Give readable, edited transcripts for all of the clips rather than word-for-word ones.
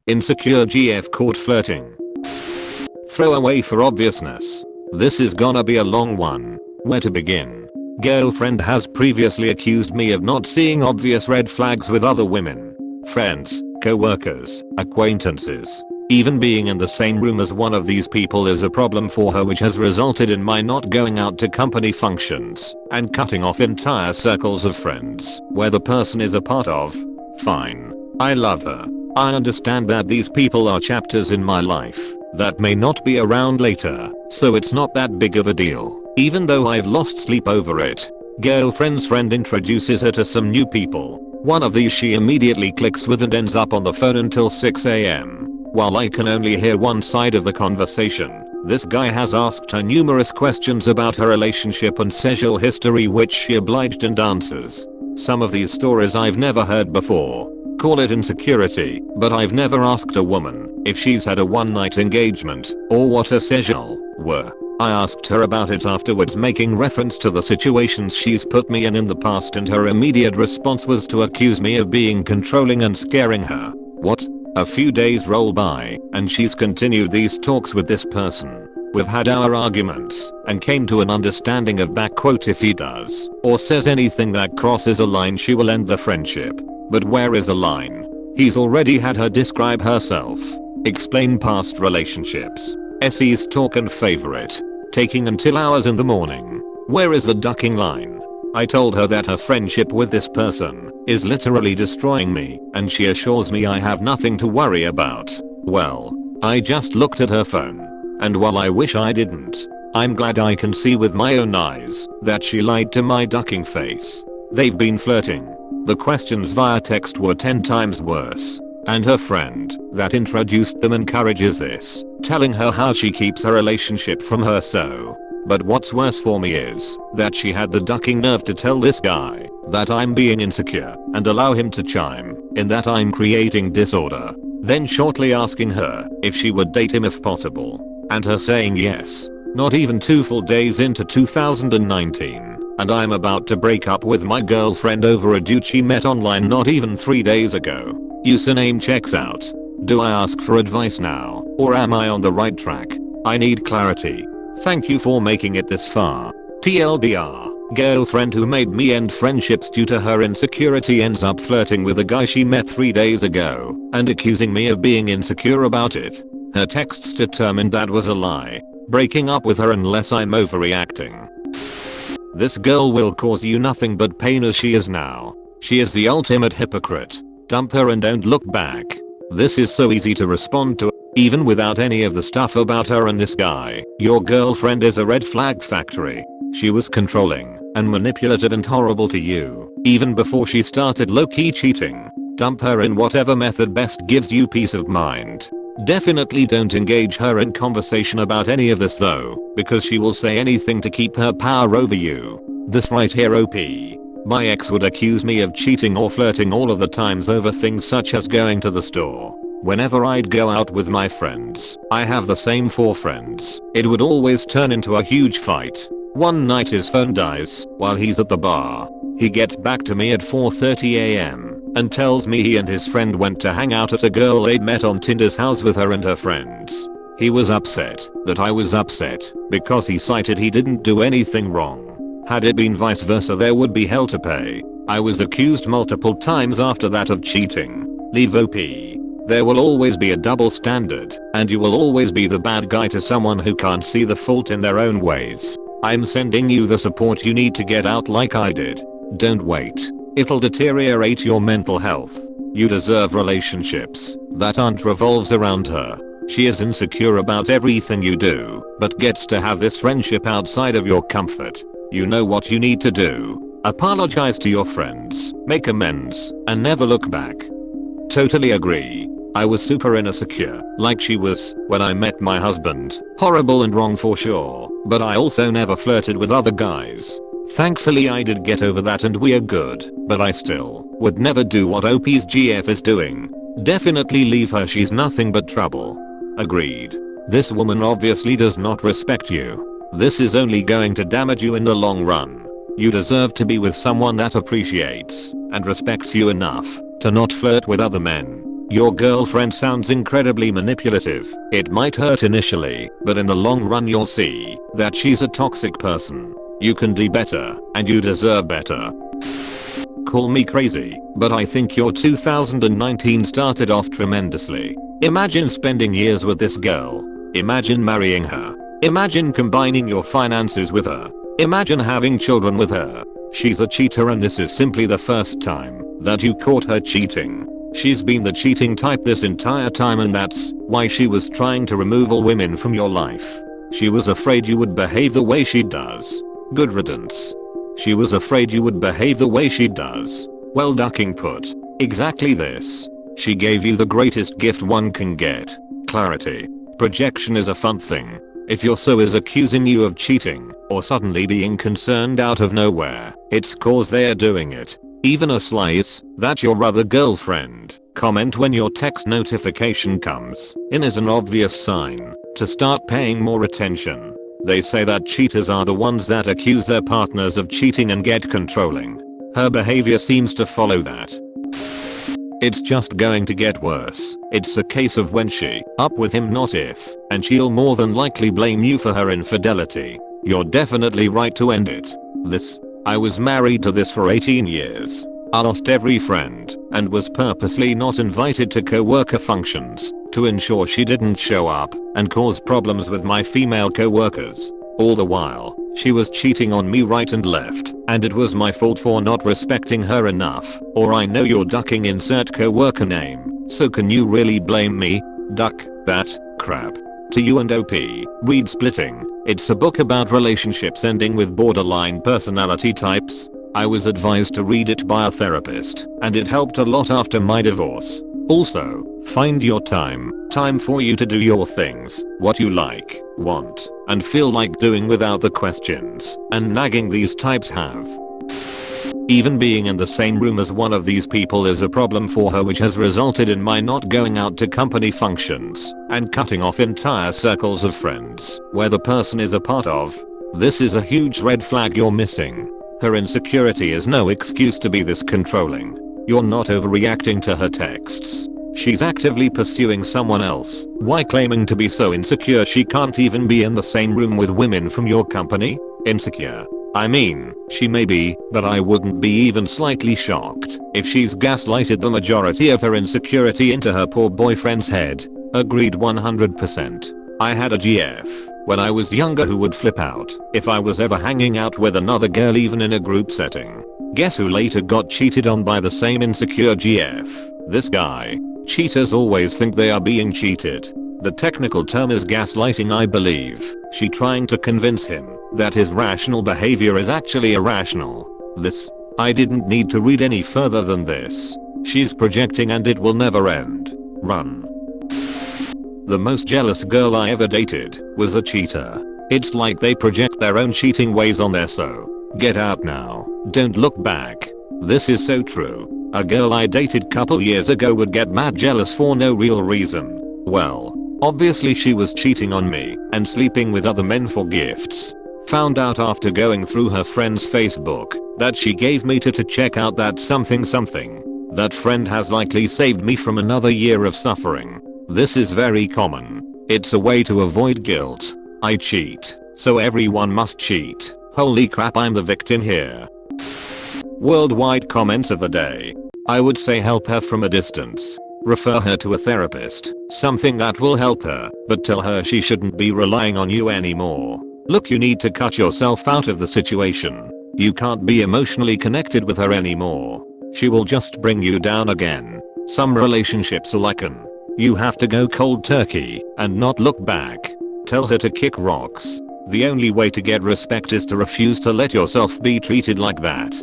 Insecure GF Caught Flirting. Throwaway for obviousness. This is gonna be a long one. Where to begin? Girlfriend has previously accused me of not seeing obvious red flags with other women. Friends, co-workers, acquaintances. Even being in the same room as one of these people is a problem for her, which has resulted in my not going out to company functions and cutting off entire circles of friends where the person is a part of. Fine. I love her. I understand that these people are chapters in my life that may not be around later, so it's not that big of a deal, even though I've lost sleep over it. Girlfriend's friend introduces her to some new people. One of these she immediately clicks with and ends up on the phone until 6 AM. While I can only hear one side of the conversation, this guy has asked her numerous questions about her relationship and sexual history, which she obliged and answers. Some of these stories I've never heard before. Call it insecurity, but I've never asked a woman if she's had a one-night engagement or what her sexual were. I asked her about it afterwards, making reference to the situations she's put me in the past, and her immediate response was to accuse me of being controlling and scaring her. What? A few days roll by, and she's continued these talks with this person. We've had our arguments and came to an understanding of if he does or says anything that crosses a line, she will end the friendship. But where is the line? He's already had her describe herself, explain past relationships, SE's talk and favorite, taking until hours in the morning. Where is the ducking line? I told her that her friendship with this person is literally destroying me, and she assures me I have nothing to worry about. Well, I just looked at her phone, and while I wish I didn't, I'm glad I can see with my own eyes that she lied to my ducking face. They've been flirting. The questions via text were 10 times worse, and her friend that introduced them encourages this, telling her how she keeps her relationship from her. But what's worse for me is that she had the ducking nerve to tell this guy that I'm being insecure and allow him to chime in that I'm creating disorder, then shortly asking her if she would date him if possible, and her saying yes. Not even 2 full days into 2019. And I'm about to break up with my girlfriend over a dude she met online not even 3 days ago. Username checks out. Do I ask for advice now, or am I on the right track? I need clarity. Thank you for making it this far. TLDR, girlfriend who made me end friendships due to her insecurity ends up flirting with a guy she met 3 days ago and accusing me of being insecure about it. Her texts determined that was a lie. Breaking up with her unless I'm overreacting. This girl will cause you nothing but pain as she is now. She is the ultimate hypocrite. Dump her and don't look back. This is so easy to respond to, even without any of the stuff about her and this guy. Your girlfriend is a red flag factory. She was controlling and manipulative and horrible to you, even before she started low-key cheating. Dump her in whatever method best gives you peace of mind. Definitely don't engage her in conversation about any of this though, because she will say anything to keep her power over you. This right here OP. My ex would accuse me of cheating or flirting all of the times over things such as going to the store. Whenever I'd go out with my friends, I have the same 4 friends, it would always turn into a huge fight. One night his phone dies while he's at the bar. He gets back to me at 4:30 AM. and tells me he and his friend went to hang out at a girl they'd met on Tinder's house with her and her friends. He was upset that I was upset because he cited he didn't do anything wrong. Had it been vice versa, there would be hell to pay. I was accused multiple times after that of cheating. Leave OP. There will always be a double standard, and you will always be the bad guy to someone who can't see the fault in their own ways. I'm sending you the support you need to get out like I did. Don't wait. It'll deteriorate your mental health. You deserve relationships that aren't revolves around her. She is insecure about everything you do, but gets to have this friendship outside of your comfort. You know what you need to do. Apologize to your friends, make amends, and never look back. Totally agree. I was super insecure, like she was, when I met my husband. Horrible and wrong for sure, but I also never flirted with other guys. Thankfully I did get over that and we're good, but I still would never do what OP's GF is doing. Definitely leave her, she's nothing but trouble. Agreed. This woman obviously does not respect you. This is only going to damage you in the long run. You deserve to be with someone that appreciates and respects you enough to not flirt with other men. Your girlfriend sounds incredibly manipulative. It might hurt initially, but in the long run you'll see that she's a toxic person. You can do better, and you deserve better. Call me crazy, but I think your 2019 started off tremendously. Imagine spending years with this girl. Imagine marrying her. Imagine combining your finances with her. Imagine having children with her. She's a cheater, and this is simply the first time that you caught her cheating. She's been the cheating type this entire time, and that's why she was trying to remove all women from your life. She was afraid you would behave the way she does. Good riddance. She was afraid you would behave the way she does. Well ducking put. Exactly this. She gave you the greatest gift one can get. Clarity. Projection is a fun thing. If your so is accusing you of cheating, or suddenly being concerned out of nowhere, it's cause they're doing it. Even a slice that your other girlfriend comment when your text notification comes in is an obvious sign to start paying more attention. They say that cheaters are the ones that accuse their partners of cheating and get controlling. Her behavior seems to follow that. It's just going to get worse. It's a case of when she up with him, not if, and she'll more than likely blame you for her infidelity. You're definitely right to end it. I was married to this for 18 years. I lost every friend and was purposely not invited to co-worker functions to ensure she didn't show up and cause problems with my female co-workers. All the while, she was cheating on me right and left, and it was my fault for not respecting her enough. Or I know you're ducking insert co-worker name, so can you really blame me? Duck that crap. To you and OP, read Splitting. It's a book about relationships ending with borderline personality types. I was advised to read it by a therapist, and it helped a lot after my divorce. Also, find your time for you to do your things, what you like, want, and feel like doing without the questions and nagging these types have. Even being in the same room as one of these people is a problem for her, which has resulted in my not going out to company functions and cutting off entire circles of friends where the person is a part of. This is a huge red flag you're missing. Her insecurity is no excuse to be this controlling. You're not overreacting to her texts. She's actively pursuing someone else. Why claiming to be so insecure she can't even be in the same room with women from your company? Insecure. I mean, she may be, but I wouldn't be even slightly shocked if she's gaslighted the majority of her insecurity into her poor boyfriend's head. Agreed 100%. I had a GF when I was younger who would flip out if I was ever hanging out with another girl, even in a group setting. Guess who later got cheated on by the same insecure GF? This guy. Cheaters always think they are being cheated. The technical term is gaslighting, I believe. She trying to convince him that his rational behavior is actually irrational. I didn't need to read any further than this. She's projecting and it will never end. Run. The most jealous girl I ever dated was a cheater. It's like they project their own cheating ways on their so. Get out now. Don't look back. This is so true. A girl I dated couple years ago would get mad jealous for no real reason. Well, obviously she was cheating on me and sleeping with other men for gifts. Found out after going through her friend's Facebook that she gave me to check out that something. That friend has likely saved me from another year of suffering. This is very common. It's a way to avoid guilt. I cheat, so everyone must cheat. Holy crap, I'm the victim here. Worldwide comments of the day. I would say help her from a distance. Refer her to a therapist, something that will help her, but tell her she shouldn't be relying on you anymore. Look, you need to cut yourself out of the situation. You can't be emotionally connected with her anymore. She will just bring you down again. Some relationships are like an. You have to go cold turkey and not look back. Tell her to kick rocks. The only way to get respect is to refuse to let yourself be treated like that.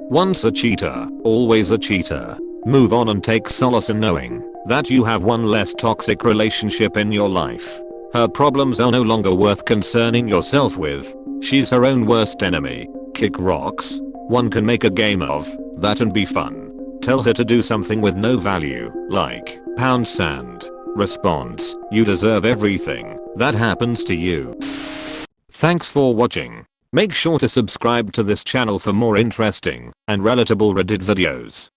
Once a cheater, always a cheater. Move on and take solace in knowing that you have one less toxic relationship in your life. Her problems are no longer worth concerning yourself with. She's her own worst enemy. Kick rocks. One can make a game of that and be fun. Tell her to do something with no value, like pound sand. Response: you deserve everything that happens to you. Thanks for watching. Make sure to subscribe to this channel for more interesting and relatable Reddit videos.